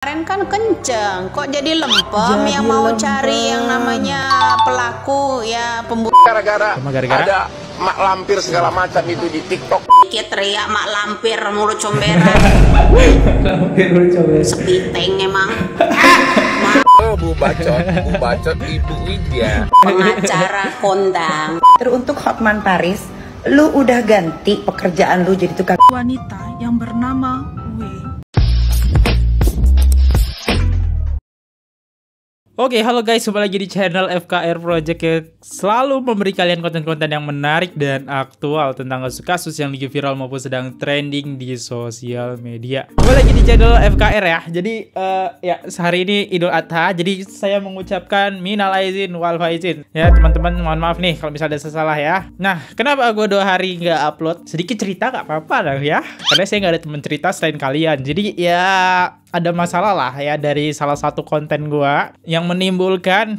Kemarin kan kenceng, kok jadi lempem yang mau cari yang namanya pelaku ya pembunuh. Gara-gara ada mak lampir segala macam itu di TikTok. Dikit teriak mak lampir mulut comberan. Lampir mulut comberan. Sepiteng emang. Bu bacot Ibu Widya. Pengacara kondang. Teruntuk Hotman Paris, lu udah ganti pekerjaan lu jadi tukang wanita yang bernama W. Oke, halo guys, kembali lagi di channel FKR Project yang selalu memberi kalian konten-konten yang menarik dan aktual tentang kasus-kasus yang lagi viral maupun sedang trending di sosial media. Kembali lagi di channel FKR ya. Jadi ya hari ini Idul Adha, jadi saya mengucapkan minal aizin wal faizin. Ya teman-teman, mohon maaf nih kalau misalnya ada salah ya. Nah, kenapa gue 2 hari nggak upload? Sedikit cerita nggak apa-apa lah ya. Karena saya nggak ada teman cerita selain kalian. Jadi ya ada masalah lah ya dari salah satu konten gua yang menimbulkan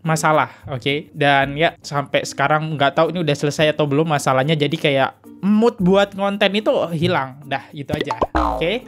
masalah, oke? Dan ya sampai sekarang nggak tahu ini udah selesai atau belum masalahnya. Jadi kayak mood buat konten itu hilang. Dah, gitu aja. Oke,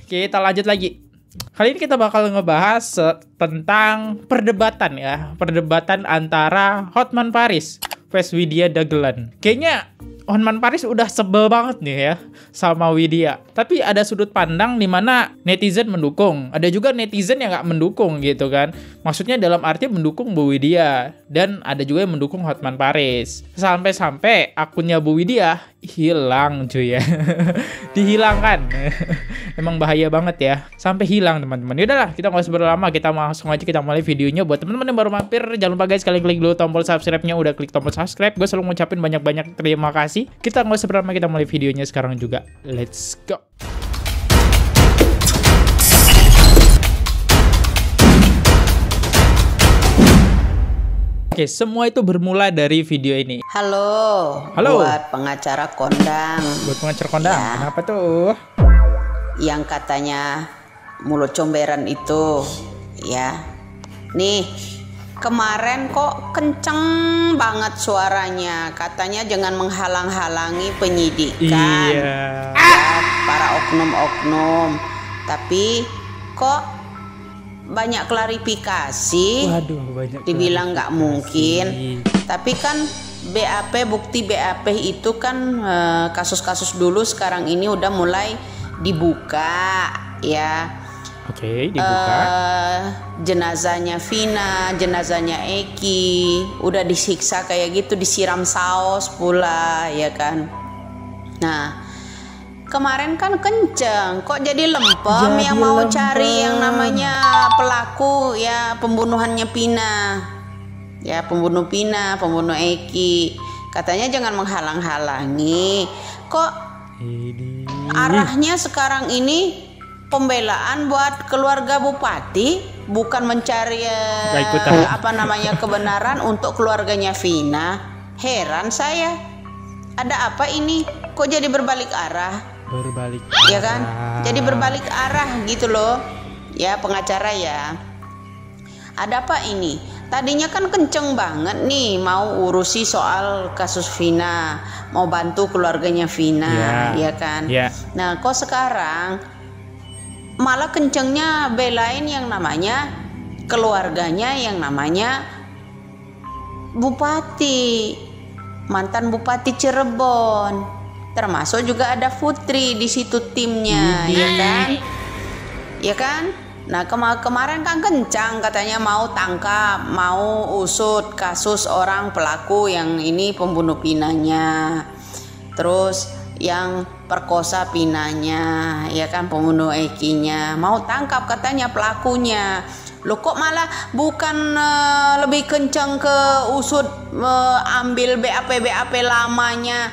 kita lanjut lagi. Kali ini kita bakal ngebahas tentang perdebatan ya, perdebatan antara Hotman Paris vs Widya Dagelan. Kayaknya Hotman Paris udah sebel banget nih ya sama Widya. Tapi ada sudut pandang di mana netizen mendukung. Ada juga netizen yang nggak mendukung gitu kan. Maksudnya dalam arti mendukung Bu Widya. Dan ada juga yang mendukung Hotman Paris. Sampai-sampai akunnya Bu Widya hilang cuy ya. Dihilangkan. Emang bahaya banget ya. Sampai hilang teman-teman. Yaudahlah, kita nggak usah berlama. Kita langsung aja kita mulai videonya. Buat teman-teman yang baru mampir, jangan lupa guys kalian klik dulu tombol subscribe-nya. Udah klik tombol subscribe, gue selalu ngucapin banyak-banyak terima kasih. Kita nggak usah berlama, kita mulai videonya sekarang juga. Let's go. Oke, semua itu bermula dari video ini. Halo. Buat pengacara kondang. Buat pengacara kondang, ya. Kenapa tuh? Yang katanya mulut comberan itu, ya. Nih, kemarin kok kenceng banget suaranya. Katanya jangan menghalang-halangi penyidikan. Iya. Ya, para oknum-oknum. Tapi kok banyak klarifikasi. Waduh, banyak. Dibilang nggak mungkin. Tapi kan BAP, bukti BAP itu kan kasus-kasus dulu sekarang ini udah mulai dibuka ya. Oke, dibuka. Jenazahnya Vina, jenazahnya Eki udah disiksa kayak gitu, disiram saus pula ya kan. Nah, kemarin kan kenceng, kok jadi lempem yang mau cari yang namanya pelaku ya pembunuhannya Vina. Ya, pembunuh Vina, pembunuh Eki. Katanya jangan menghalang-halangi. Kok arahnya sekarang ini pembelaan buat keluarga bupati, bukan mencari kebenaran untuk keluarganya Vina. Heran saya. Ada apa ini? Kok jadi berbalik arah? Berbalik ya kan? Jadi berbalik arah gitu loh. Ya, pengacara ya. Ada apa ini? Tadinya kan kenceng banget nih mau urusi soal kasus Vina, mau bantu keluarganya Vina, ya kan? Nah, kok sekarang malah kencengnya belain yang namanya keluarganya yang namanya bupati, mantan bupati Cirebon, termasuk juga ada Putri di situ timnya, ya kan? Ya kan? Nah, kemarin kan kencang katanya mau tangkap, mau usut kasus orang pelaku yang ini pembunuh Pinanya, terus yang perkosa Pinanya, ya kan, pembunuh Ekinya, mau tangkap katanya pelakunya. Loh, kok malah bukan lebih kencang ke usut, ambil BAP lamanya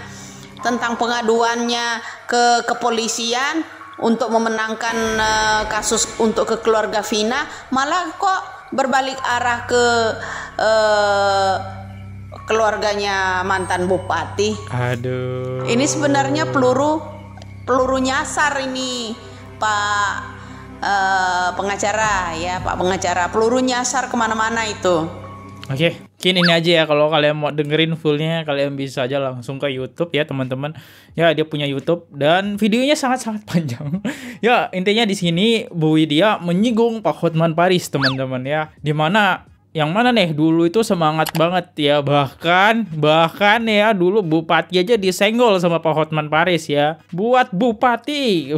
tentang pengaduannya ke kepolisian untuk memenangkan kasus untuk ke keluarga Vina, malah kok berbalik arah ke keluarganya mantan bupati. Aduh. Ini sebenarnya peluru nyasar ini, Pak pengacara ya, Pak pengacara. Peluru nyasar kemana-mana itu. Oke, Mungkin ini aja ya, kalau kalian mau dengerin fullnya kalian bisa aja langsung ke YouTube ya teman-teman. Ya dia punya YouTube dan videonya sangat-sangat panjang. Ya intinya di sini Bu Widya menyinggung Pak Hotman Paris teman-teman ya. Dimana yang mana nih dulu itu semangat banget ya, bahkan ya dulu bupati aja disenggol sama Pak Hotman Paris ya. Buat bupati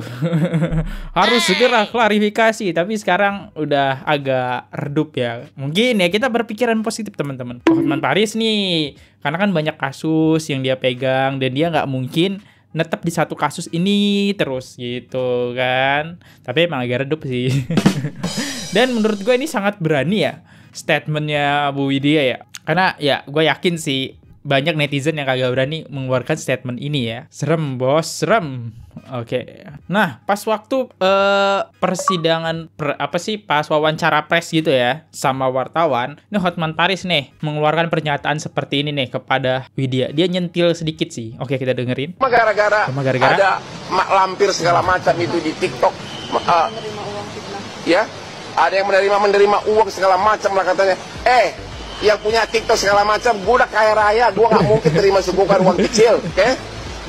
harus segera klarifikasi, tapi sekarang udah agak redup ya. Mungkin ya kita berpikiran positif teman-teman. Pak Hotman Paris nih karena kan banyak kasus yang dia pegang dan dia nggak mungkin netep di satu kasus ini terus gitu kan. Tapi emang agak redup sih. Dan menurut gue ini sangat berani ya statementnya Bu Widya ya. Karena ya gue yakin sih banyak netizen yang kagak berani mengeluarkan statement ini ya. Serem bos, serem. Oke. Nah pas waktu persidangan pas wawancara pres gitu ya sama wartawan, ini Hotman Paris nih mengeluarkan pernyataan seperti ini nih kepada Widya. Dia nyentil sedikit sih. Oke kita dengerin. Gara-gara ada mak lampir segala macam itu di TikTok. Ya, ada yang menerima uang segala macam lah katanya. Yang punya TikTok segala macam, gue udah kaya raya, gue nggak mungkin terima suguhan uang kecil, oke?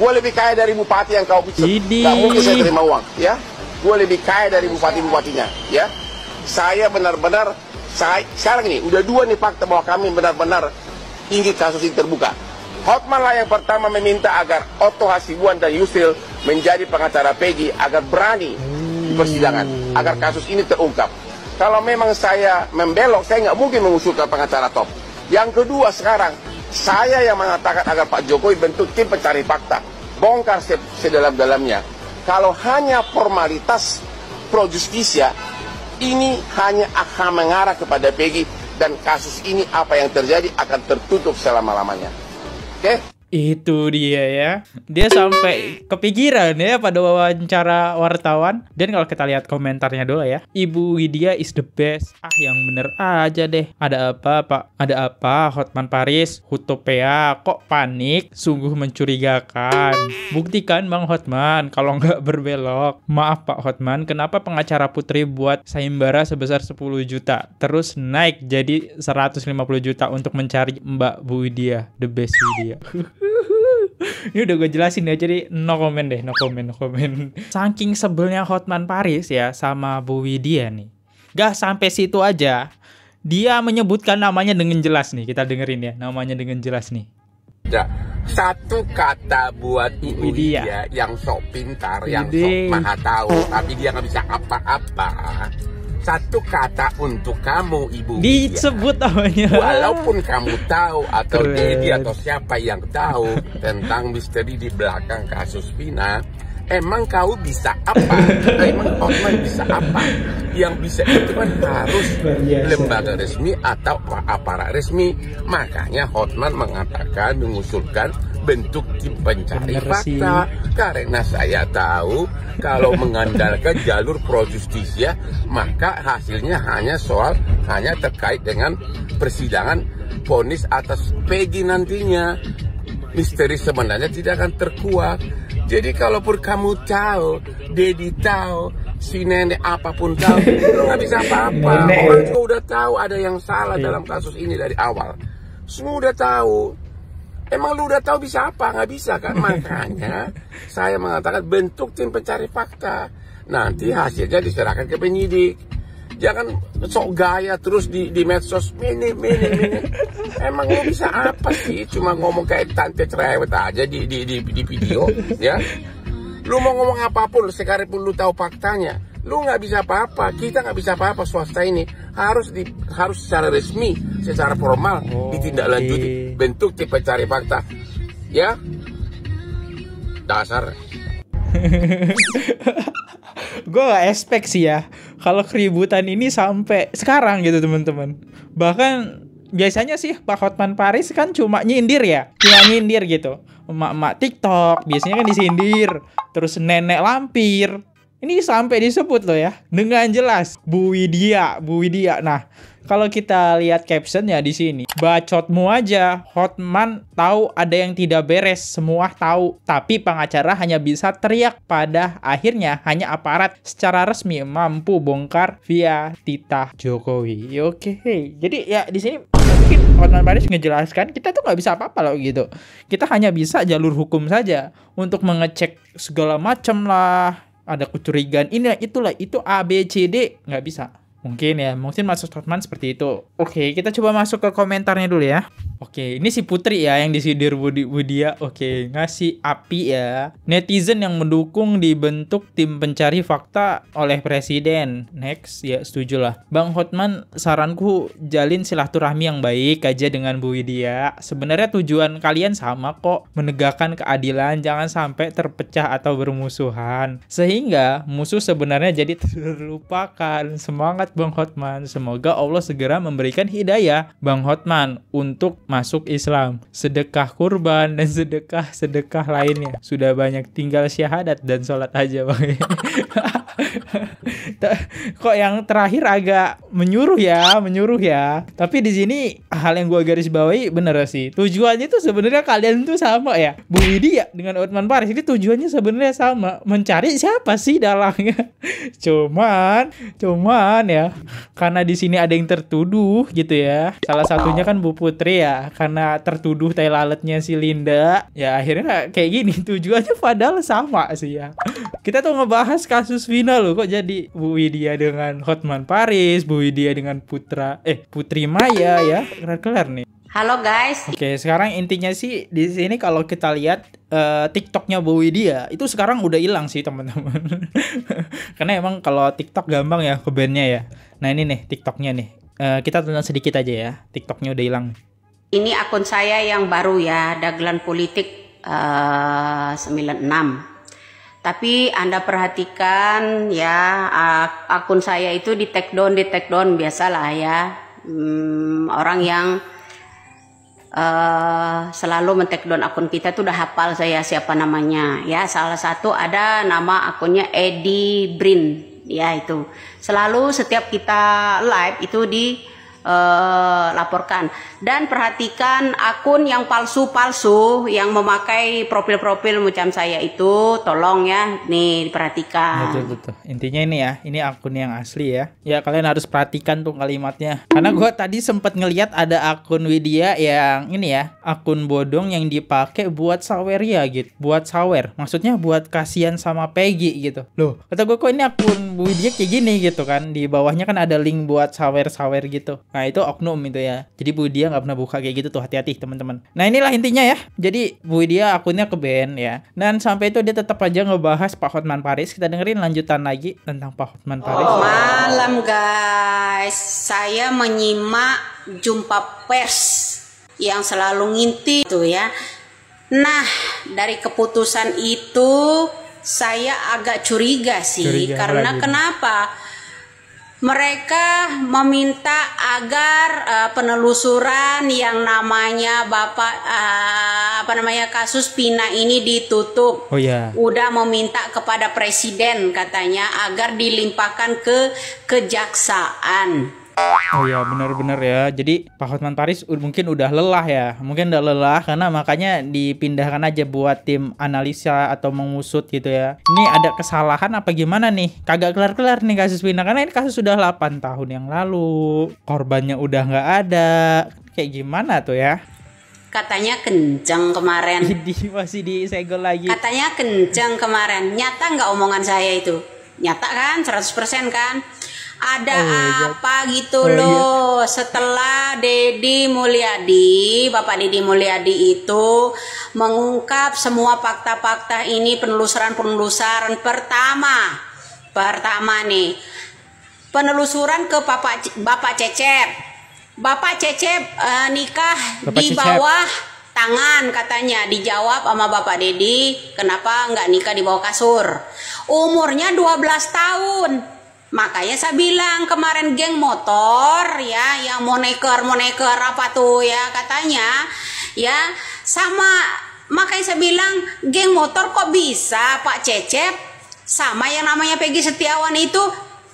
Gue lebih kaya dari bupati yang kau bisa, nggak mungkin saya terima uang, ya? Gue lebih kaya dari bupati-bupatinya, ya? Saya benar-benar, sekarang ini udah 2 nih fakta bahwa kami benar-benar ingin kasus ini terbuka. Hotman lah yang pertama meminta agar Otto Hasibuan dan Yusril menjadi pengacara Peggy agar berani di persidangan, agar kasus ini terungkap. Kalau memang saya membelok, saya nggak mungkin mengusulkan pengacara top. Yang kedua sekarang, saya yang mengatakan agar Pak Jokowi bentuk tim pencari fakta. Bongkar sedalam-dalamnya. Kalau hanya formalitas pro justisia, ini hanya akan mengarah kepada Peggy. Dan kasus ini apa yang terjadi akan tertutup selama-lamanya. Oke? Itu dia ya. Dia sampai kepikiran ya pada wawancara wartawan. Dan kalau kita lihat komentarnya dulu ya. Ibu Widya is the best. Yang bener aja deh. Ada apa Pak? Ada apa Hotman Paris? Hutopea kok panik? Sungguh mencurigakan. Buktikan Bang Hotman kalau nggak berbelok. Maaf Pak Hotman, kenapa pengacara Putri buat sayembara sebesar 10 juta? Terus naik jadi 150 juta untuk mencari Mbak Bu Widya. The best Widya. Ini udah gue jelasin ya, jadi no comment deh, no comment. Saking sebelnya Hotman Paris ya sama Bu Widya nih. Gak sampai situ aja, dia menyebutkan namanya dengan jelas nih. Kita dengerin ya, namanya dengan jelas nih. Ya, satu kata buat Ibu Widya yang sok pintar, yang sok maha tahu, tapi dia nggak bisa apa-apa. Satu kata untuk kamu Ibu Widya. Disebut namanya. Walaupun kamu tahu atau Dedi atau siapa yang tahu tentang misteri di belakang kasus Vina, emang kau bisa apa? Emang Hotman bisa apa? Yang bisa itu kan harus lembaga resmi atau aparat resmi. Makanya Hotman mengatakan, mengusulkan bentuk tim pencari fakta. Karena saya tahu kalau mengandalkan jalur pro justisia, maka hasilnya hanya terkait dengan persidangan vonis atas Peggy nantinya. Misteri sebenarnya tidak akan terkuak. Jadi kalaupun kamu tahu, Dedi tahu, si nenek apapun tahu, lu nggak bisa apa-apa. Orang juga udah tahu ada yang salah dalam kasus ini dari awal. Semua udah tahu. Emang lu udah tahu bisa apa? Nggak bisa kan? Makanya saya mengatakan bentuk tim pencari fakta. Nanti hasilnya diserahkan ke penyidik. Jangan sok gaya terus di medsos. Mini. Emang lu bisa apa sih? Cuma ngomong kayak tante cerewet aja di video, ya? Lu mau ngomong apapun, sekalipun lu tahu faktanya, lu nggak bisa apa-apa. Kita nggak bisa apa-apa, swasta ini harus secara resmi, secara formal ditindaklanjuti. Bentuk tim pencari fakta, ya? Dasar. Gue gak expect sih ya kalau keributan ini sampai sekarang gitu teman-teman. Bahkan biasanya sih Pak Hotman Paris kan cuma nyindir ya, gitu. Emak-emak TikTok biasanya kan disindir. Terus nenek lampir. Ini sampai disebut loh ya dengan jelas Bu Widya. Nah, kalau kita lihat captionnya di sini, bacotmu aja. Hotman tahu ada yang tidak beres, semua tahu. Tapi pengacara hanya bisa teriak. Pada akhirnya hanya aparat secara resmi mampu bongkar via titah Jokowi. Oke, jadi ya di sini mungkin Hotman Paris ngejelaskan kita tuh nggak bisa apa-apa loh gitu. Kita hanya bisa jalur hukum saja untuk mengecek segala macam lah. Ada kecurigaan ini itulah itu A B C D, nggak bisa. Mungkin Mas Hotman seperti itu. Oke, kita coba masuk ke komentarnya dulu ya. Oke, ini si Putri ya yang disindir Budia. Oke, ngasih api ya. Netizen yang mendukung dibentuk tim pencari fakta oleh presiden. Next, ya setuju lah. Bang Hotman, saranku jalin silaturahmi yang baik aja dengan Bu Widya. Sebenarnya tujuan kalian sama kok, menegakkan keadilan, jangan sampai terpecah atau bermusuhan. Sehingga musuh sebenarnya jadi terlupakan. Semangat Bang Hotman. Semoga Allah segera memberikan hidayah Bang Hotman untuk masuk Islam, sedekah kurban dan sedekah lainnya. Sudah banyak, tinggal syahadat dan sholat aja Bang. Kok yang terakhir agak menyuruh ya. Tapi di sini hal yang gua garis bawahi bener sih. Tujuannya tuh sebenarnya kalian tuh sama ya. Bu Widya dengan Hotman Paris ini tujuannya sebenarnya sama, mencari siapa sih dalangnya. Cuman ya, karena di sini ada yang tertuduh gitu ya. Salah satunya kan Bu Putri ya, karena tertuduh tai lalatnya si Linda. Ya akhirnya kayak gini, tujuannya padahal sama sih ya. Kita tuh ngebahas kasus Vina loh, kok jadi Bu Widya dengan Hotman Paris, Bu Widya dengan Putri Maya ya. Kelar nih. Halo guys. Oke, sekarang intinya sih di sini kalau kita lihat TikToknya Bu Widya itu sekarang udah hilang sih teman-teman. Karena emang kalau TikTok gampang ya ke bandnya ya. Nah ini nih TikToknya nih. Kita tonton sedikit aja ya. TikToknya udah hilang. Ini akun saya yang baru ya, Dagelan Politik 96. Tapi Anda perhatikan ya, akun saya itu di take down biasalah ya. Orang yang selalu men-take down akun kita tuh udah hafal saya siapa namanya ya. Salah satu ada nama akunnya Edi Brin ya, itu selalu setiap kita live itu laporkan. Dan perhatikan akun yang palsu yang memakai profil macam saya itu, tolong ya nih diperhatikan. Betul. Intinya ini ya, ini akun yang asli ya. Ya kalian harus perhatikan tuh kalimatnya. Karena gue tadi sempet ngeliat ada akun Widya yang ini ya, akun bodong yang dipakai buat sawer ya gitu. Buat sawer, maksudnya buat kasihan sama Peggy gitu. Loh, kata gue kok ini akun Widya kayak gini gitu kan. Di bawahnya kan ada link buat sawer gitu. Nah itu oknum itu ya. Jadi Bu Widya nggak pernah buka kayak gitu tuh, hati-hati teman-teman. Nah inilah intinya ya. Jadi Bu Widya akunnya ke ban ya. Dan sampai itu dia tetap aja ngebahas Pak Hotman Paris. Kita dengerin lanjutan lagi tentang Pak Hotman Paris. Malam guys, saya menyimak jumpa pers yang selalu ngintip tuh ya. Nah dari keputusan itu saya agak curiga sih. Karena kenapa? Mereka meminta agar penelusuran yang namanya kasus Vina ini ditutup. Oh ya. Udah meminta kepada presiden katanya agar dilimpahkan ke kejaksaan. Oh ya, benar-benar ya. Jadi Pak Hotman Paris mungkin udah lelah ya. Mungkin udah lelah karena makanya dipindahkan aja buat tim analisa atau mengusut gitu ya. Ini ada kesalahan apa gimana nih? Kagak kelar-kelar nih kasus Vina, karena ini kasus sudah 8 tahun yang lalu. Korbannya udah nggak ada. Kayak gimana tuh ya? Katanya kenceng kemarin. Masih disegel lagi. Katanya kenceng kemarin. Nyata nggak omongan saya itu? Nyata kan? 100% kan? Ada apa gitu loh. Setelah Bapak Deddy Mulyadi itu mengungkap semua fakta-fakta ini, penelusuran pertama nih, penelusuran ke Bapak Cecep. Bapak Cecep nikah di bawah tangan katanya. Dijawab sama Bapak Deddy, kenapa nggak nikah di bawah kasur? Umurnya 12 tahun. Makanya saya bilang kemarin geng motor ya, yang moneker apa tuh ya katanya ya, sama. Makanya saya bilang geng motor kok bisa Pak Cecep sama yang namanya Peggy Setiawan itu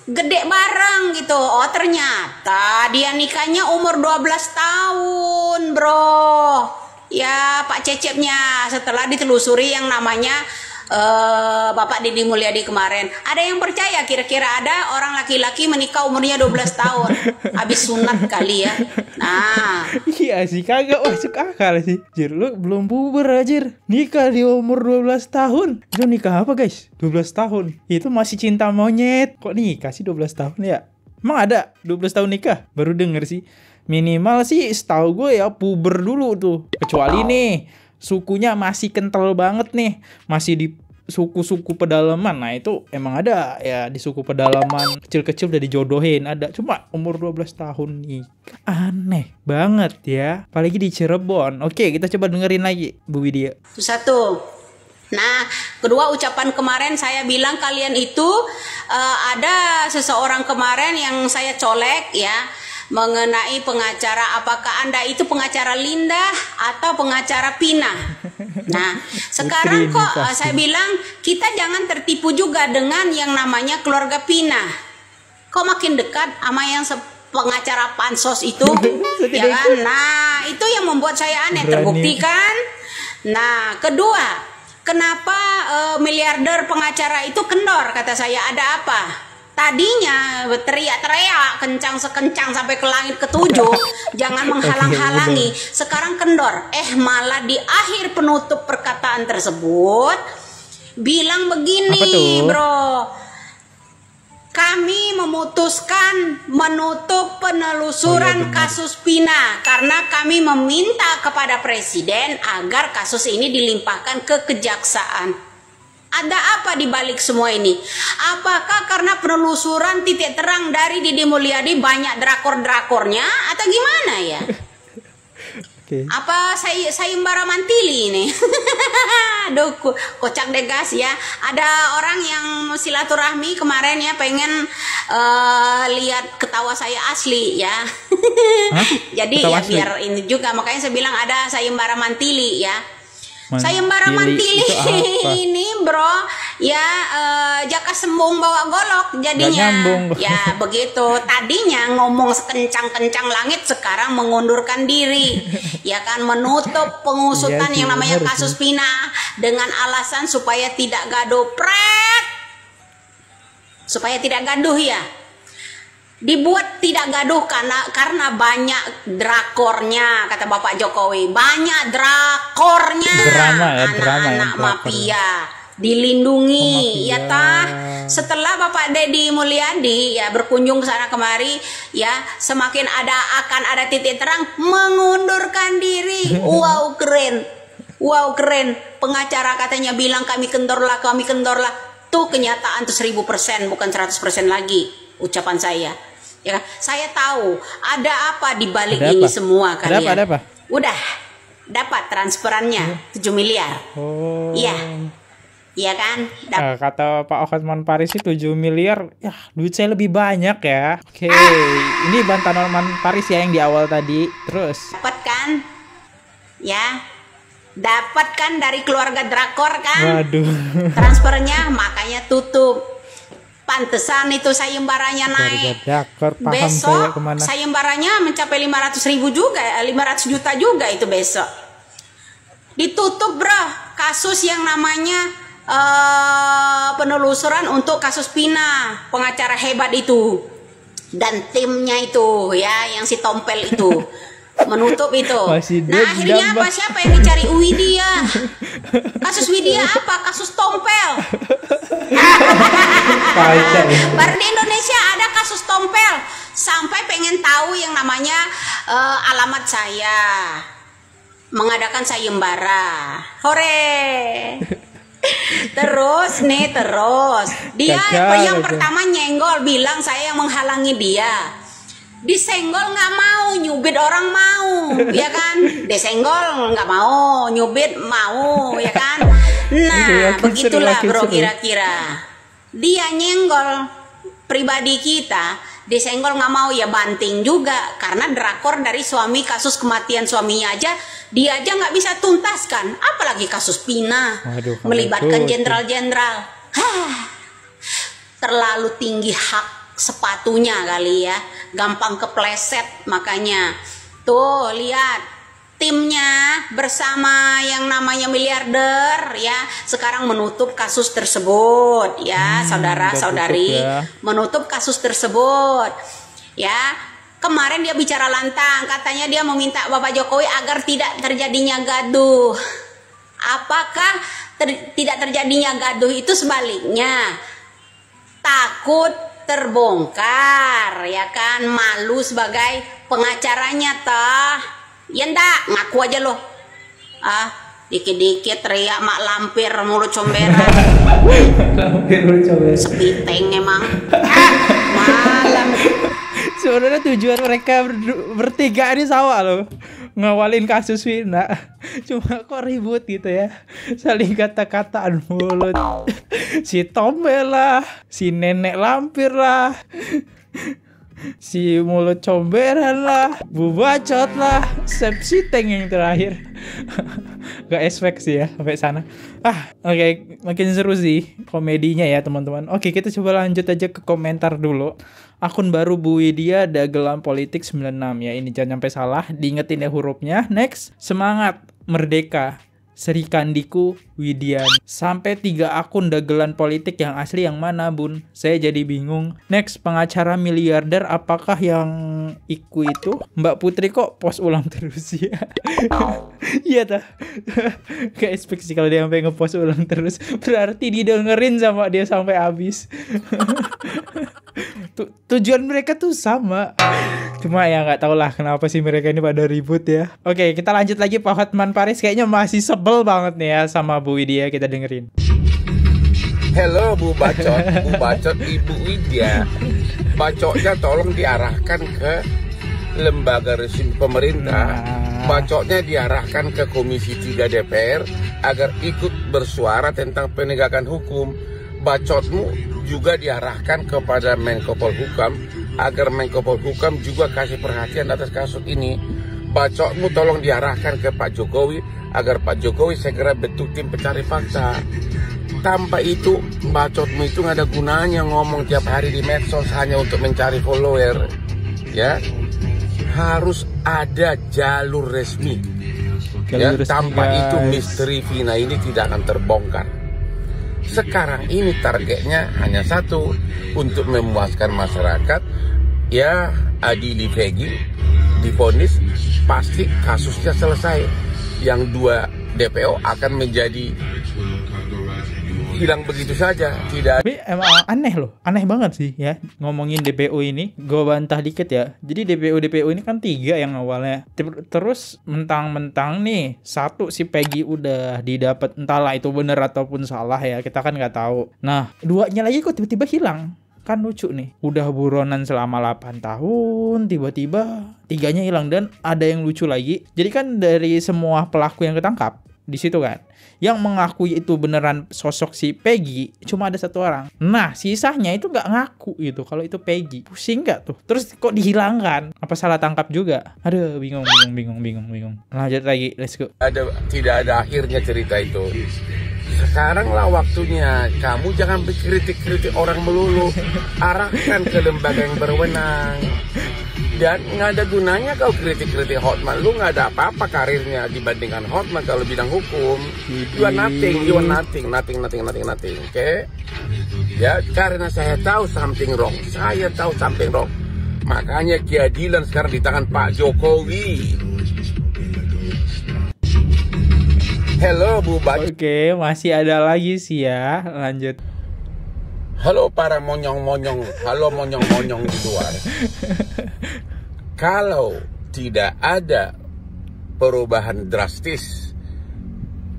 gede bareng gitu. Oh ternyata dia nikahnya umur 12 tahun bro ya Pak Cecepnya, setelah ditelusuri yang namanya Bapak Deddy Mulyadi kemarin. Ada yang percaya kira-kira ada orang laki-laki menikah umurnya 12 tahun. Habis sunat kali ya. Nah. Iya sih, kagak masuk akal sih. Jir, lu belum puber aja. Nikah di umur 12 tahun. Itu nikah apa guys? 12 tahun. Itu masih cinta monyet. Kok nikah sih 12 tahun ya? Emang ada 12 tahun nikah? Baru denger sih. Minimal sih setahu gue ya puber dulu tuh. Kecuali nih sukunya masih kental banget nih, masih di suku-suku pedalaman. Nah itu emang ada ya, di suku pedalaman kecil-kecil udah dijodohin ada. Cuma umur 12 tahun nih, aneh banget ya, apalagi di Cirebon. Oke, kita coba dengerin lagi Bu Widya. Itu satu. Nah, kedua, ucapan kemarin saya bilang kalian itu ada seseorang kemarin yang saya colek ya, mengenai pengacara, apakah Anda itu pengacara Linda atau pengacara Pina. Nah, sekarang kok saya bilang kita jangan tertipu juga dengan yang namanya keluarga Pina. Kok makin dekat sama yang pengacara pansos itu, ya kan? Nah, itu yang membuat saya aneh, terbukti kan? Nah, kedua, kenapa miliarder pengacara itu kendor? Kata saya, ada apa? Tadinya teriak-teriak kencang sekencang sampai ke langit ketujuh, jangan menghalang-halangi. Sekarang kendor. Malah di akhir penutup perkataan tersebut bilang begini, bro. Kami memutuskan menutup penelusuran kasus Pina karena kami meminta kepada Presiden agar kasus ini dilimpahkan ke kejaksaan. Ada apa di balik semua ini? Apakah karena penelusuran titik terang dari Deddy Mulyadi banyak drakor-drakornya atau gimana ya? Okay. Apa sayembara mantili ini? Aduh, kocak degas ya. Ada orang yang silaturahmi kemarin ya, pengen lihat ketawa saya asli ya. Jadi ya asli? Biar ini juga, makanya saya bilang ada sayembara mantili ya. Sayembara mantili ini bro ya, jaka sembung bawa golok jadinya ya begitu. Tadinya ngomong sekencang-kencang langit, sekarang mengundurkan diri ya kan, menutup pengusutan yang namanya kasus Pina dengan alasan supaya tidak gaduh, supaya tidak gaduh ya. Dibuat tidak gaduh karena banyak drakornya, kata Bapak Jokowi. Banyak drakornya, anak-anak mafia dilindungi ya tah. Setelah Bapak Deddy Mulyadi ya berkunjung ke sana kemari ya, semakin akan ada titik terang mengundurkan diri. Wow, keren. Wow, keren. Pengacara katanya bilang kami kendorlah. Tuh kenyataan tuh 1000%, bukan 100% lagi ucapan saya. Ya, saya tahu ada apa di balik ini semua kalian. Ada apa? Udah dapat transferannya 7 miliar. Oh. Iya kan? Kata Pak Hotman Paris sih 7 miliar. Ya, duit saya lebih banyak ya. Oke. Ini bantahan Hotman Paris ya yang di awal tadi. Terus dapat kan? Ya. Dapat kan dari keluarga drakor kan? Waduh. Transfernya makanya tutup. Pantesan itu sayembaranya naik. Besok sayembaranya mencapai 500 juta juga itu besok. Ditutup bro kasus yang namanya penelusuran untuk kasus Pina, pengacara hebat itu dan timnya itu ya, yang si Tompel itu. Menutup itu. Nah akhirnya apa? Siapa yang dicari? Widya. Kasus Widya apa? Kasus Tompel. Baru di Indonesia ada kasus Tompel. Sampai pengen tahu yang namanya alamat saya, mengadakan sayembara. Hore. Terus dia yang pertama nyenggol, bilang saya yang menghalangi dia. Disenggol nggak mau, nyubit orang mau, ya kan? Disenggol nggak mau, nyubit mau, ya kan? Nah, begitulah bro, kira-kira dia nyenggol pribadi kita, disenggol nggak mau ya banting juga, karena drakor dari suami, kasus kematian suaminya aja dia aja nggak bisa tuntaskan, apalagi kasus Pina. Melibatkan jenderal-jenderal. Terlalu tinggi hak sepatunya kali ya, gampang kepleset. Makanya tuh lihat timnya bersama yang namanya miliarder ya sekarang menutup kasus tersebut ya saudara-saudari menutup kasus tersebut ya. Kemarin dia bicara lantang, katanya dia meminta Bapak Jokowi agar tidak terjadinya gaduh. Apakah tidak terjadinya gaduh itu sebaliknya? Takut terbongkar ya kan, malu sebagai pengacaranya toh. Ya ndak, ngaku aja loh. Dikit-dikit teriak mak lampir mulut comberan. Lampir mulut comberan. Sepiteng emang. Malam. Sebenarnya tujuan mereka bertiga ini sama loh, ngawalin kasus Vina. Cuma kok ribut gitu ya, saling kata-kataan mulut. Si Tombel lah, si nenek lampir lah, si mulut comberan lah, Bu Bacot lah, Sepsiteng yang terakhir. Gak expect sih ya sampai sana. Oke, makin seru sih komedinya ya teman-teman. Oke, kita coba lanjut aja ke komentar dulu. Akun baru Bu Widya Dagelan Politik 96 ya. Ini jangan sampai salah, diingetin ya hurufnya. Next, semangat merdeka. Sri Kandiku Widya. Sampai 3 akun dagelan politik, yang asli yang mana bun? Saya jadi bingung. Next, pengacara miliarder apakah yang Iku itu? Mbak Putri kok post ulang terus ya? Iya tak? Gak expect sih kalau dia sampai ngepost ulang terus. Berarti didengerin sama dia sampai habis. Tujuan mereka tuh sama. Cuma ya nggak tau lah kenapa sih mereka ini pada ribut ya. Oke, kita lanjut lagi. Pak Hotman Paris kayaknya masih sebel banget nih ya sama Bu Widya. Kita dengerin. Hello Bu Bacot, Bu Bacot Ibu Widya. Bacotnya tolong diarahkan ke lembaga resmi pemerintah. Bacotnya diarahkan ke Komisi 3 DPR agar ikut bersuara tentang penegakan hukum. Bacotmu juga diarahkan kepada Menko Polhukam agar Menko Polhukam juga kasih perhatian atas kasus ini. Bacotmu tolong diarahkan ke Pak Jokowi agar Pak Jokowi segera bentuk tim pencari fakta. Tanpa itu, bacotmu itu nggak ada gunanya ngomong tiap hari di medsos hanya untuk mencari follower. Ya, harus ada jalur resmi. Tanpa itu misteri Vina ini tidak akan terbongkar. Sekarang ini targetnya hanya satu, untuk memuaskan masyarakat. Ya, adili Peggy divonis, pasti kasusnya selesai. Yang 2 DPO akan menjadi hilang begitu saja. Tidak. Tapi emang aneh loh, aneh banget sih ya ngomongin DPO ini. Gue bantah dikit ya. Jadi DPO ini kan 3 yang awalnya. Terus mentang-mentang nih 1 si Peggy udah didapat, entahlah itu bener ataupun salah ya, kita kan nggak tahu. Nah 2-nya lagi kok tiba-tiba hilang. Kan lucu nih, udah buronan selama 8 tahun, tiba-tiba 3-nya hilang. Dan ada yang lucu lagi, jadi kan dari semua pelaku yang ketangkap di situ kan, yang mengakui itu beneran sosok si Peggy cuma ada 1 orang. Nah sisanya itu nggak ngaku gitu kalau itu Peggy. Pusing nggak tuh? Terus kok dihilangkan? Apa salah tangkap juga? Aduh, bingung. Lanjut lagi, let's go. Tidak ada akhirnya cerita itu. Sekarang lah waktunya. Kamu jangan berkritik-kritik orang melulu. Arahkan ke lembaga yang berwenang. Dan nggak ada gunanya kau kritik-kritik Hotman. Lu nggak ada apa-apa karirnya dibandingkan Hotman kalau bidang hukum. You are nothing. Oke? Ya, karena saya tahu something wrong. Makanya keadilan sekarang di tangan Pak Jokowi. Hello Bu Bacot. Oke, masih ada lagi sih ya. Lanjut. Halo para monyong-monyong. Halo monyong-monyong di luar. Kalau tidak ada perubahan drastis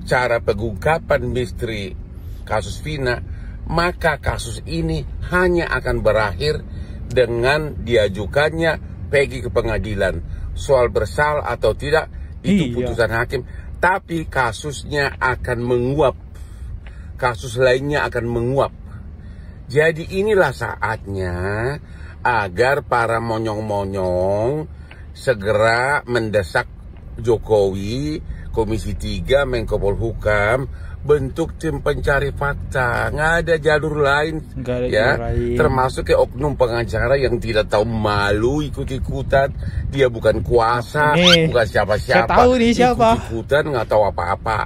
cara pengungkapan misteri kasus Vina, maka kasus ini hanya akan berakhir dengan diajukannya Peggy ke pengadilan. Soal bersalah atau tidak itu putusan hakim. Tapi kasusnya akan menguap. Kasus lainnya akan menguap. Jadi inilah saatnya agar para monyong-monyong segera mendesak Jokowi, Komisi 3, Menko Polhukam bentuk tim pencari fakta, nggak ada jalur lain, Nggak ada ya. jalur lain. Termasuk kayak oknum pengacara yang tidak tahu malu ikut-ikutan, dia bukan kuasa, Nih, bukan siapa-siapa, saya tahu nih siapa. ikut-ikutan nggak tahu apa-apa.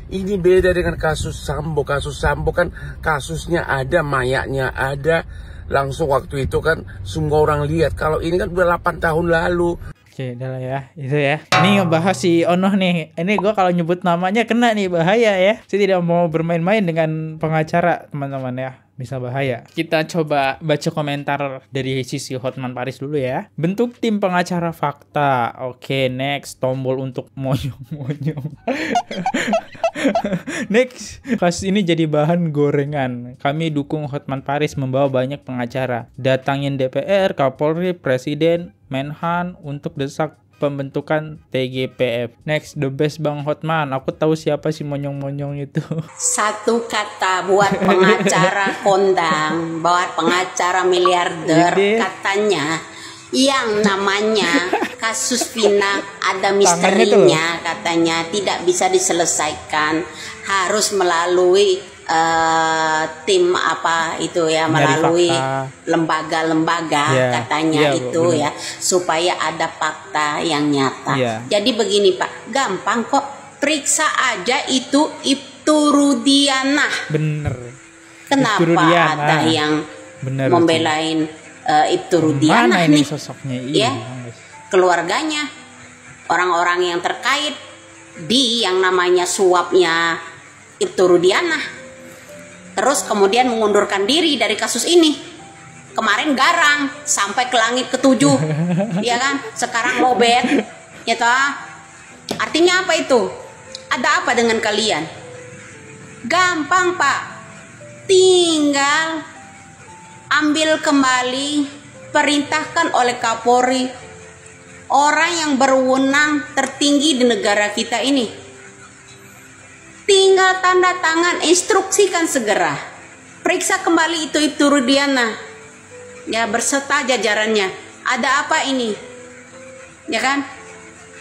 Ini beda dengan kasus Sambo. Kasus Sambo kan kasusnya ada, mayatnya ada, langsung waktu itu kan semua orang lihat. Kalau ini kan udah 8 tahun lalu. Oke, udah lah ya, itu ya. Ini ngebahas si Ono nih. Ini gue kalau nyebut namanya kena nih, bahaya ya. Saya tidak mau bermain-main dengan pengacara, teman-teman ya. Bisa bahaya. Kita coba baca komentar dari sisi Hotman Paris dulu ya. Bentuk tim pengacara fakta. Oke, next. Tombol untuk monyong-monyong. Next. Kasus ini jadi bahan gorengan. Kami dukung Hotman Paris membawa banyak pengacara. Datangin DPR, Kapolri, Presiden, Menhan untuk desak pembentukan TGPF. Next, the best Bang Hotman. Aku tahu siapa si monyong-monyong itu. Satu kata buat pengacara kondang, buat pengacara miliarder, Ide. katanya yang namanya kasus Vina ada Tangannya misterinya, katanya tidak bisa diselesaikan, harus melalui tim apa itu ya, Nyari melalui fakta. lembaga-lembaga, Ya, katanya iya, itu benar. ya, supaya ada fakta yang nyata. Iya. Jadi begini Pak, gampang kok, periksa aja itu Ibtu Rudiana. Bener. Kenapa Ibtu Rudiana. ada yang Bener. membelain Ibtu Mana Rudiana ini nih? sosoknya? Ya, keluarganya, orang-orang yang terkait di yang namanya suapnya Ibtu Rudiana. Terus kemudian mengundurkan diri dari kasus ini. Kemarin garang sampai ke langit ketujuh, ya kan? Sekarang lobet, ya toh? Artinya apa itu? Ada apa dengan kalian? Gampang Pak, tinggal ambil kembali, perintahkan oleh Kapolri, orang yang berwenang tertinggi di negara kita ini. Tinggal tanda tangan, instruksikan segera. Periksa kembali itu Ibtu Rudiana. Ya, berserta jajarannya. Ada apa ini? Ya kan?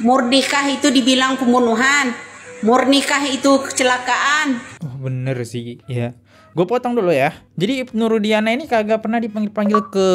Murnikah itu dibilang pembunuhan? Murnikah itu kecelakaan? Oh, bener sih, ya. Gue potong dulu ya. Jadi Ibnu Rudiana ini kagak pernah dipanggil ke,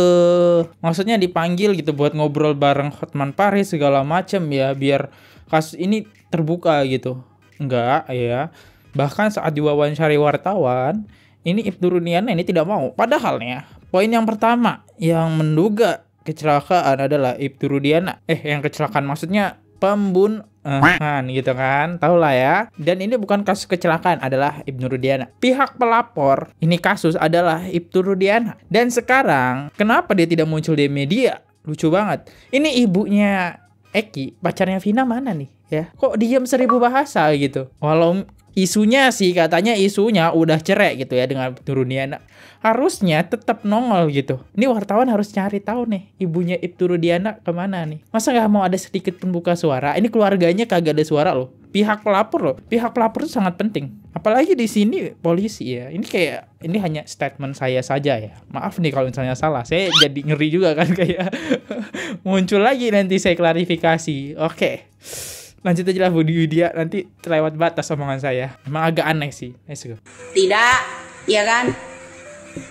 maksudnya dipanggil gitu buat ngobrol bareng Hotman Paris segala macem ya, biar kasus ini terbuka gitu. Enggak ya. Bahkan saat diwawancari wartawan, ini Ibnu Rudiana ini tidak mau. Padahal nih ya, poin yang pertama yang menduga kecelakaan adalah Ibtu Rudiana. Yang kecelakaan maksudnya pembunuhan gitu kan, tahu lah ya. Dan ini bukan kasus kecelakaan, adalah Ibnu Rudiana. Pihak pelapor ini kasus adalah Ibtu Rudiana. Dan sekarang kenapa dia tidak muncul di media? Lucu banget. Ini ibunya Eki, pacarnya Vina mana nih ya? Kok diam 1000 bahasa gitu? Walau isunya sih, katanya isunya udah cerai gitu ya dengan Ibtu Rudiana. Harusnya tetap nongol gitu. Ini wartawan harus cari tahu nih ibunya Ibtu Rudiana kemana nih. Masa nggak mau ada sedikit pun buka suara? Ini keluarganya kagak ada suara loh. Pihak pelapor loh. Pihak pelapor itu sangat penting. Apalagi di sini polisi ya. Ini hanya statement saya saja ya. Maaf nih kalau misalnya salah. Saya jadi ngeri juga kan kayak muncul lagi nanti saya klarifikasi. Oke. Lanjut aja lah Bu Widya, nanti terlewat batas omongan saya. Emang agak aneh sih. Let's go. Tidak, ya kan?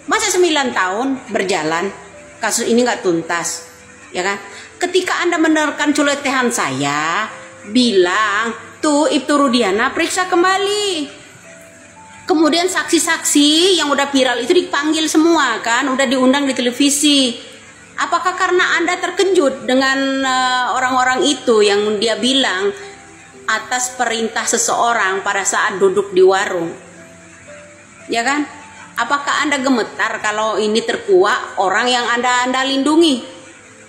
Masa 9 tahun berjalan, kasus ini nggak tuntas, ya kan? Ketika Anda menerkan celotehan saya, bilang, tuh Ibtu Rudiana periksa kembali. Kemudian saksi-saksi yang udah viral itu dipanggil semua kan, udah diundang di televisi. Apakah karena Anda terkejut dengan orang-orang itu yang dia bilang atas perintah seseorang pada saat duduk di warung? Ya kan? Apakah Anda gemetar kalau ini terkuak orang yang Anda lindungi?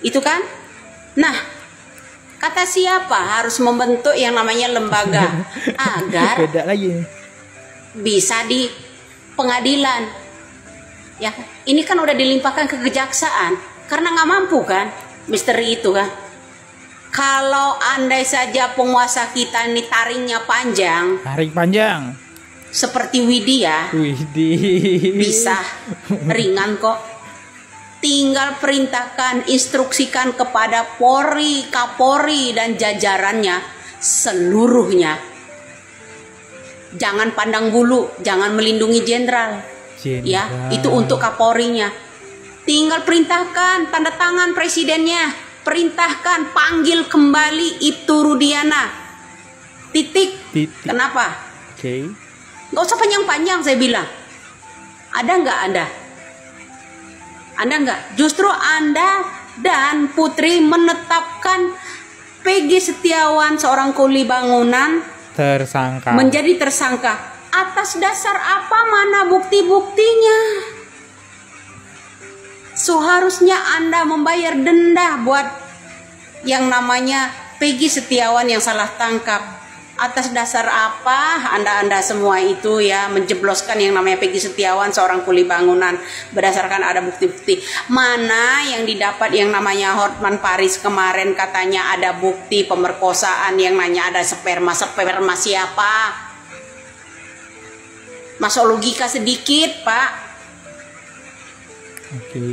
Itu kan? Nah, kata siapa harus membentuk yang namanya lembaga agar Beda lagi. bisa di pengadilan? Ya, ini kan udah dilimpahkan ke kejaksaan. Karena nggak mampu kan, misteri itu kan. Kalau andai saja penguasa kita ini taringnya panjang, Tarik panjang. seperti Widya, Widih. bisa ringan kok. Tinggal perintahkan, instruksikan kepada Polri, Kapolri dan jajarannya seluruhnya. Jangan pandang bulu, jangan melindungi jenderal. Ya, itu untuk Kapolrinya. Tinggal perintahkan, tanda tangan presidennya, perintahkan panggil kembali Ibtu Rudiana. Titik. Kenapa? Nggak usah panjang-panjang saya bilang. Ada nggak Anda? Anda nggak? Justru Anda dan Putri menetapkan Peggy Setiawan, seorang kuli bangunan, menjadi tersangka. Atas dasar apa? Mana bukti-buktinya? Seharusnya Anda membayar denda buat yang namanya Peggy Setiawan yang salah tangkap. Atas dasar apa Anda semua itu ya menjebloskan yang namanya Peggy Setiawan, seorang kuli bangunan, berdasarkan ada bukti-bukti. Mana yang didapat yang namanya Hotman Paris kemarin, katanya ada bukti pemerkosaan, yang nanya ada sperma siapa? Masuk logika sedikit, Pak.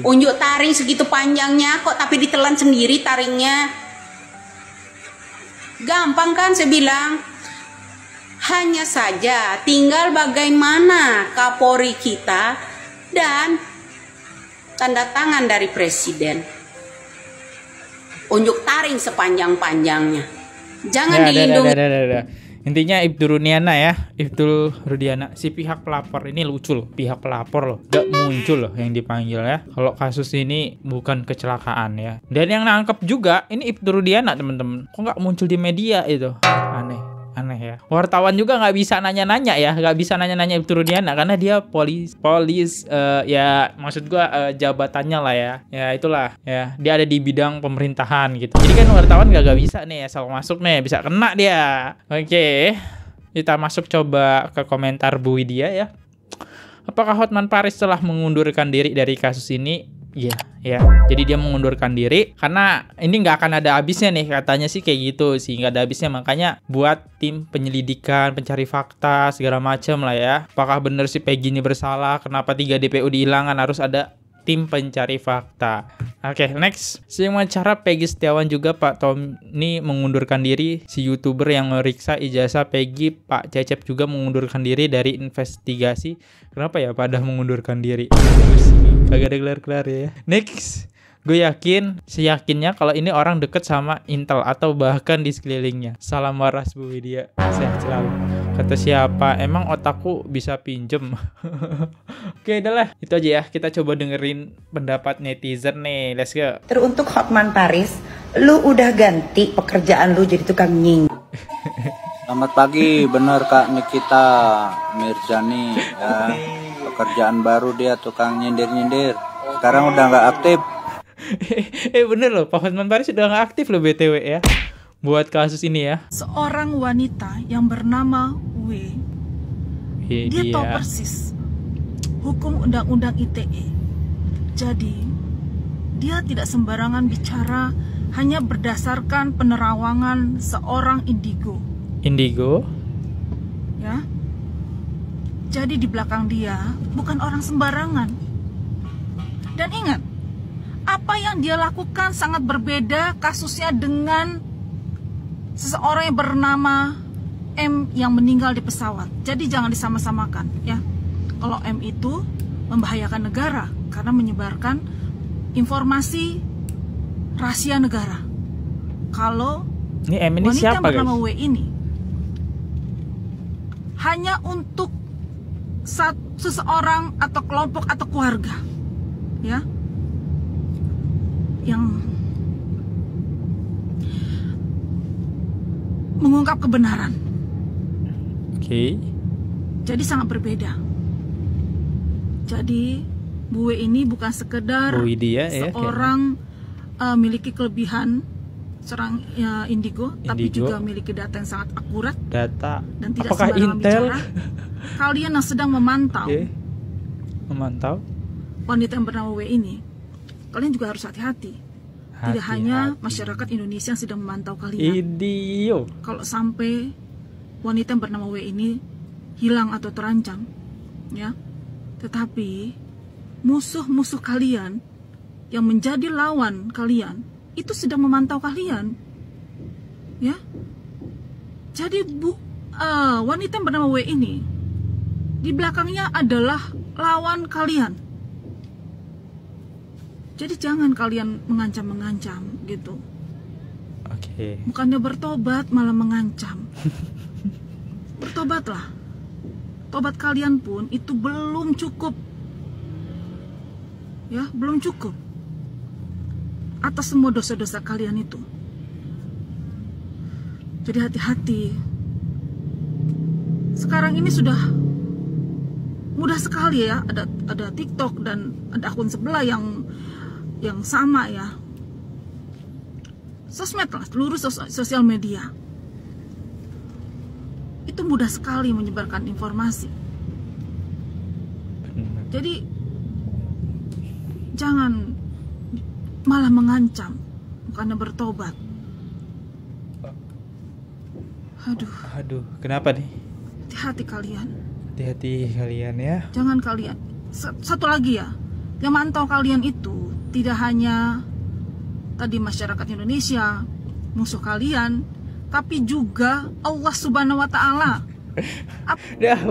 Unjuk taring segitu panjangnya kok, tapi ditelan sendiri taringnya. Gampang kan saya bilang. Hanya saja tinggal bagaimana Kapolri kita dan tanda tangan dari presiden. Unjuk taring sepanjang-panjangnya. Jangan dilindungi. Intinya Ibtu Rudiana ya, Ibtu Rudiana, si pihak pelapor ini lucu loh, pihak pelapor loh, gak muncul loh yang dipanggil ya. Kalau kasus ini bukan kecelakaan ya. Dan yang nangkep juga ini Ibtu Rudiana temen-temen, kok gak muncul di media itu? Aneh ya. Wartawan juga nggak bisa nanya-nanya ya, nggak bisa nanya-nanya Ibtu Rudiana karena dia polis ya, maksud gua jabatannya lah ya. Ya itulah ya, dia ada di bidang pemerintahan gitu. Jadi kan wartawan nggak bisa nih asal masuk nih, bisa kena dia. Oke, kita masuk coba ke komentar Bu Widya ya. Apakah Hotman Paris telah mengundurkan diri dari kasus ini? Iya, ya. Jadi dia mengundurkan diri karena ini nggak akan ada habisnya nih, katanya sih kayak gitu sih, nggak ada habisnya, makanya buat tim penyelidikan, pencari fakta segala macam lah ya. Apakah benar si Peggy ini bersalah? Kenapa 3 DPO dihilangkan? Harus ada tim pencari fakta. Oke, next. Sementara Peggy Setiawan juga Pak Tommy mengundurkan diri. Si YouTuber yang meriksa ijazah Peggy, Pak Cecep, juga mengundurkan diri dari investigasi. Kenapa ya pada mengundurkan diri? Kagak ada kelar-kelar ya. Next. Gue seyakinnya kalau ini orang deket sama Intel atau bahkan di sekelilingnya. Salam waras Bu Widya, sehat selalu. Kata siapa? Emang otakku bisa pinjem? Oke, udahlah. Itu aja ya. Kita coba dengerin pendapat netizen nih. Let's go. Teruntuk Hotman Paris, lu udah ganti pekerjaan lu jadi tukang nying. Selamat pagi, bener Kak Nikita Mirjani ya. Pekerjaan baru dia, tukang nyindir-nyindir. Sekarang udah nggak aktif. Bener loh, Pak Hotman Paris udah nggak aktif loh BTW ya, buat kasus ini ya. Seorang wanita yang bernama W, dia tahu persis hukum undang-undang ITE. Jadi dia tidak sembarangan bicara hanya berdasarkan penerawangan seorang indigo. Ya. Jadi di belakang dia bukan orang sembarangan. Dan ingat, apa yang dia lakukan sangat berbeda kasusnya dengan seseorang yang bernama M yang meninggal di pesawat. Jadi jangan disama-samakan ya. Kalau M itu membahayakan negara karena menyebarkan informasi rahasia negara. Kalau ini M ini wanita siapa, yang bernama guys? W ini hanya untuk seseorang atau kelompok atau keluarga ya, yang mengungkap kebenaran. Oke. Jadi sangat berbeda. Jadi Bu W ini bukan sekedar Bu Widya, seorang memiliki kelebihan seorang indigo, tapi juga memiliki data yang sangat akurat. Data. Dan tidak apakah sembarangan Intel? bicara. Kalian yang sedang memantau. Memantau wanita yang bernama W ini, kalian juga harus hati-hati. Tidak hanya masyarakat Indonesia yang sedang memantau kalian. Kalau sampai wanita yang bernama W ini hilang atau terancam, ya, tetapi musuh-musuh kalian yang menjadi lawan kalian itu sedang memantau kalian, ya. Jadi wanita yang bernama W ini di belakangnya adalah lawan kalian. Jadi jangan kalian mengancam-mengancam gitu. Oke. Bukannya bertobat malah mengancam. Bertobatlah. Tobat kalian pun itu belum cukup. Ya, belum cukup atas semua dosa-dosa kalian itu. Jadi hati-hati. Sekarang ini sudah mudah sekali ya, ada TikTok dan ada akun sebelah yang sama ya. Sosmed lah, seluruh sosial media. Itu mudah sekali menyebarkan informasi. Jadi jangan malah mengancam, bukannya bertobat. Aduh, kenapa nih? Hati-hati kalian. Hati-hati kalian ya. Jangan kalian. Satu lagi ya, yang mantau kalian itu tidak hanya tadi masyarakat Indonesia, musuh kalian, tapi juga Allah Subhanahu wa Ta'ala. Dah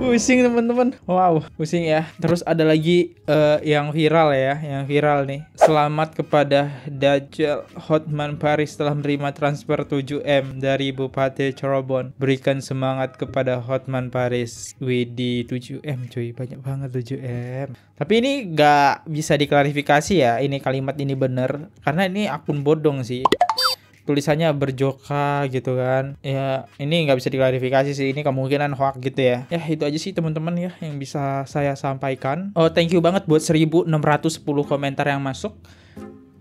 pusing teman-teman. Wow, pusing ya. Terus ada lagi yang viral ya, yang viral nih. Selamat kepada Dajjal, Hotman Paris telah menerima transfer 7M dari Bupati Cirebon. Berikan semangat kepada Hotman Paris. Widih, 7M cuy, banyak banget 7M. Tapi ini gak bisa diklarifikasi ya, ini kalimat ini bener, karena ini akun bodong sih. Tulisannya berjoka gitu kan. Ya ini nggak bisa diklarifikasi sih, ini kemungkinan hoax gitu ya. Ya itu aja sih teman-teman ya yang bisa saya sampaikan. Oh thank you banget buat 1610 komentar yang masuk.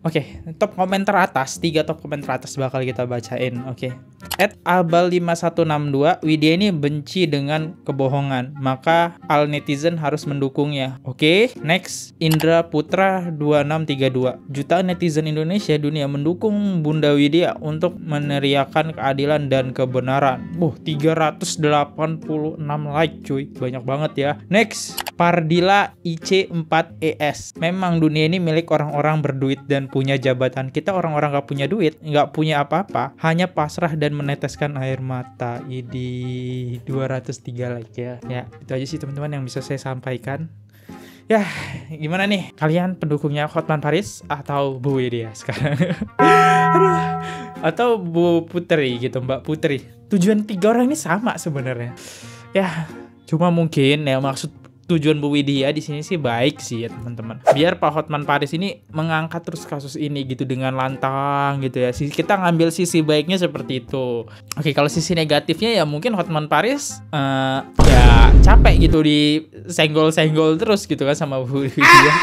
Oke, top komentar atas, 3 top komentar atas bakal kita bacain. Oke. @abal5162, Widya ini benci dengan kebohongan, maka al netizen harus mendukungnya. Oke, next. Indra Putra 2632, jutaan netizen Indonesia dunia mendukung Bunda Widya untuk meneriakan keadilan dan kebenaran. 386 like cuy, banyak banget ya. Next, Pardila IC4ES, memang dunia ini milik orang-orang berduit dan punya jabatan. Kita orang-orang gak punya duit, gak punya apa-apa, hanya pasrah dan meneteskan air mata. Ini 203 like ya. Ya itu aja sih teman-teman yang bisa saya sampaikan. Ya gimana nih, kalian pendukungnya Hotman Paris atau Bu Widya sekarang? Atau Bu Putri gitu, Mbak Putri. Tujuan 3 orang ini sama sebenarnya. Ya cuma mungkin ya maksud tujuan Bu Widya di sini sih baik sih ya teman-teman. Biar Pak Hotman Paris ini mengangkat terus kasus ini gitu dengan lantang gitu ya. Kita ngambil sisi baiknya seperti itu. Oke, kalau sisi negatifnya ya mungkin Hotman Paris ya capek gitu di senggol-senggol terus gitu kan sama Bu Widya.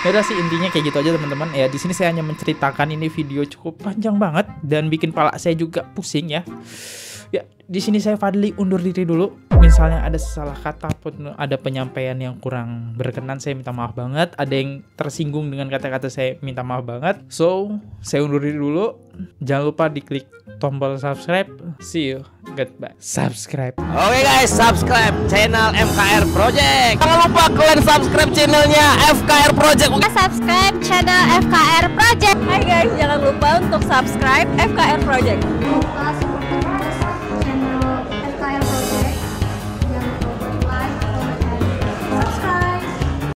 Ya udah sih intinya kayak gitu aja teman-teman. Ya di sini saya hanya menceritakan, ini video cukup panjang banget dan bikin pala saya juga pusing ya. Ya, di sini saya Fadli undur diri dulu. Misalnya ada salah kata pun, ada penyampaian yang kurang berkenan, saya minta maaf banget. Ada yang tersinggung dengan kata-kata saya, minta maaf banget. So, saya undur diri dulu. Jangan lupa diklik tombol subscribe. See you. Goodbye. Subscribe. Oke guys, subscribe channel FKR Project. Jangan lupa kalian subscribe channelnya FKR Project. Subscribe channel FKR Project. Hai guys, jangan lupa untuk subscribe FKR Project.